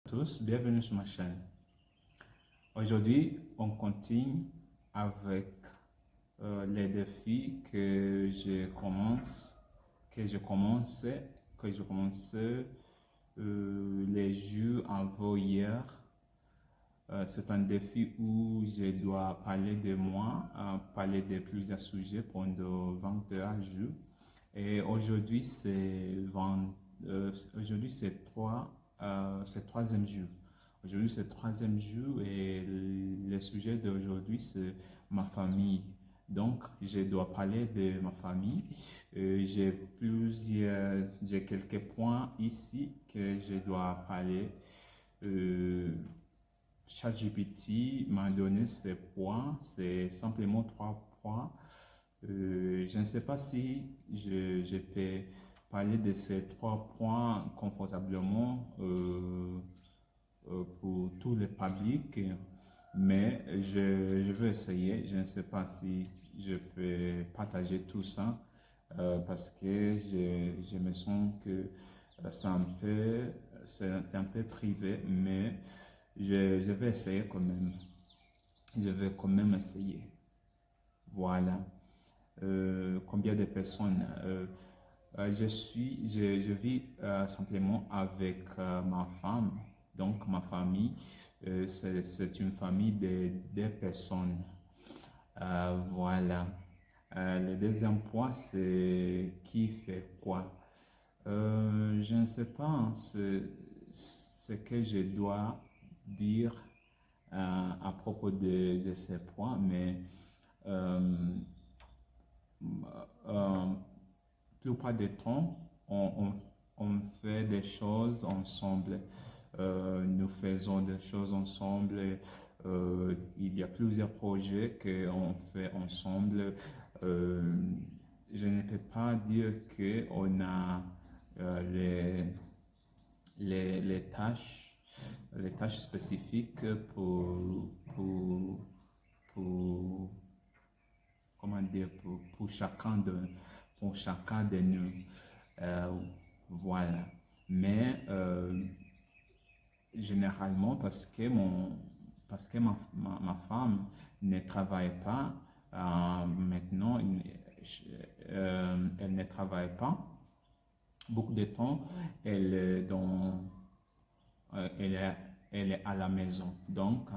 Tous, bienvenue sur ma chaîne. Aujourd'hui, on continue avec les défis que je commençais les jours avant hier. C'est un défi où je dois parler de moi, parler de plusieurs sujets pendant 21 jours. Et aujourd'hui, c'est troisième jour. Aujourd'hui, c'est troisième jour et le sujet d'aujourd'hui, c'est ma famille. Donc, je dois parler de ma famille. J'ai quelques points ici que je dois parler. ChatGPT m'a donné ces points, c'est simplement 3 points. Je ne sais pas si je peux parler de ces 3 points confortablement pour tous les publics, mais je vais essayer. Je ne sais pas si je peux partager tout ça parce que je me sens que c'est un peu privé, mais je vais essayer quand même. Je vais quand même essayer. Voilà. Combien de personnes je vis simplement avec ma femme, donc ma famille, c'est une famille de 2 personnes. Voilà. Le deuxième point, c'est qui fait quoi. Je ne sais pas hein, ce que je dois dire à propos de ces points, mais plupart du temps, on fait des choses ensemble. Nous faisons des choses ensemble. Il y a plusieurs projets qu'on fait ensemble. Je ne peux pas dire qu'on a les tâches spécifiques pour comment dire, pour chacun de nous. Voilà. Mais généralement, parce que ma femme ne travaille pas, maintenant, elle ne travaille pas. Beaucoup de temps, elle est elle est à la maison. Donc,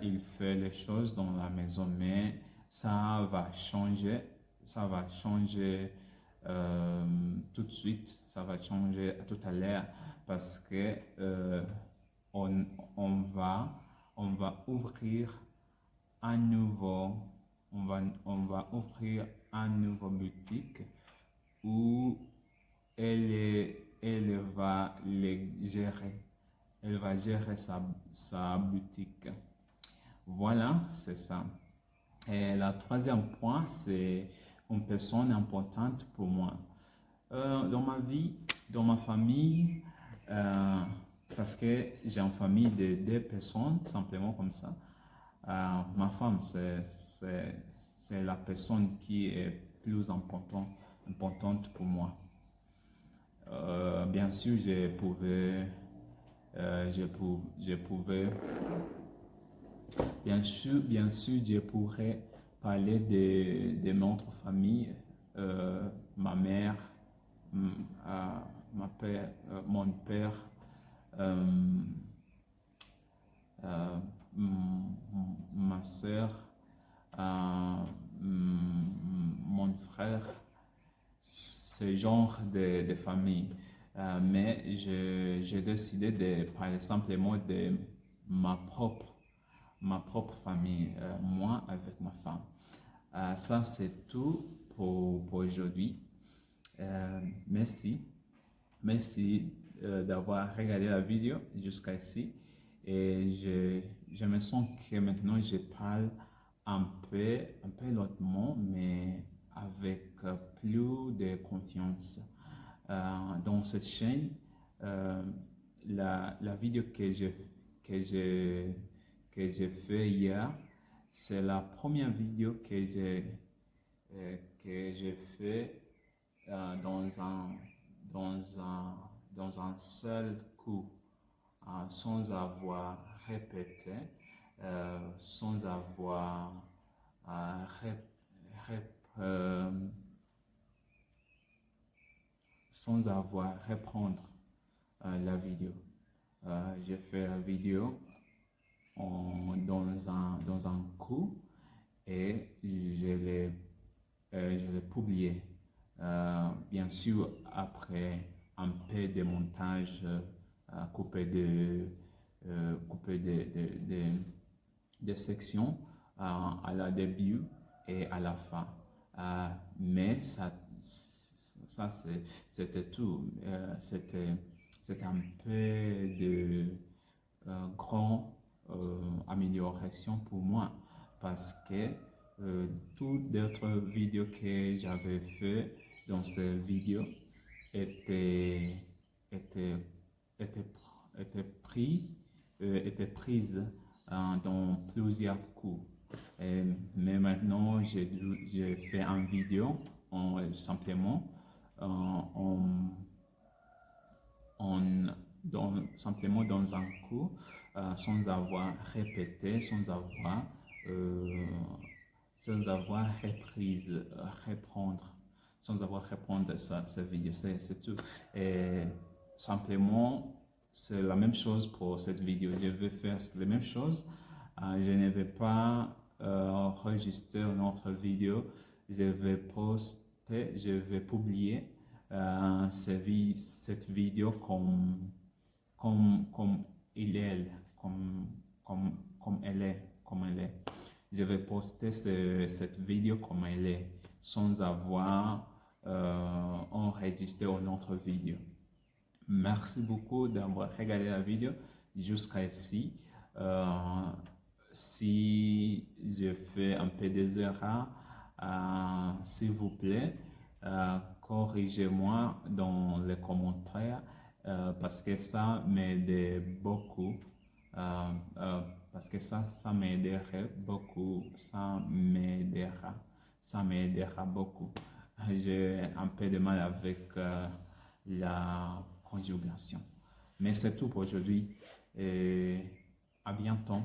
il fait les choses dans la maison, mais ça va changer tout de suite, ça va changer tout à l'heure parce que on va ouvrir un nouveau, on va ouvrir un nouveau boutique où elle va les gérer. Elle va gérer sa boutique. Voilà, c'est ça. Et le troisième point, c'est une personne importante pour moi. Dans ma vie, dans ma famille, parce que j'ai une famille de 2 personnes, simplement comme ça. Ma femme, c'est la personne qui est plus importante pour moi. Bien sûr, je pouvais, bien sûr, je pourrais parler de mon autre famille, ma mère, mon père, ma soeur, mon frère, ce genre de famille. Mais j'ai décidé de parler simplement de ma propre famille, moi avec ma femme. Ça, c'est tout pour aujourd'hui. Merci. Merci d'avoir regardé la vidéo jusqu'à ici. Et je me sens que maintenant je parle un peu lentement, mais avec plus de confiance. Dans cette chaîne, la vidéo que j'ai fait hier, c'est la première vidéo que j'ai fait dans un seul coup. sans avoir répété, sans avoir sans avoir reprendre la vidéo. J'ai fait la vidéo dans un coup et je l'ai publié. Bien sûr, après un peu de montage, coupé de sections à la début et à la fin. Mais c'était tout. C'était un peu de grande amélioration pour moi parce que toutes les autres vidéos que j'avais fait dans cette vidéo étaient, étaient, étaient, étaient prises dans plusieurs coups. Mais maintenant, j'ai fait une vidéo simplement simplement dans un coup, sans avoir répété, sans avoir reprise, reprendre, sans avoir reprendre sa vidéo, c'est tout. Et simplement, c'est la même chose pour cette vidéo. Je vais faire la même chose. Je ne vais pas enregistrer une autre vidéo. Je vais poster, je vais publier cette vidéo comme elle est. Je vais poster cette vidéo comme elle est, sans avoir enregistré une autre vidéo. Merci beaucoup d'avoir regardé la vidéo jusqu'à ici. Si je fais un peu des erreurs, s'il vous plaît, corrigez-moi dans les commentaires parce que ça m'aide beaucoup. Parce que ça m'aiderait beaucoup, ça m'aidera beaucoup. J'ai un peu de mal avec la conjugation. Mais c'est tout pour aujourd'hui et à bientôt.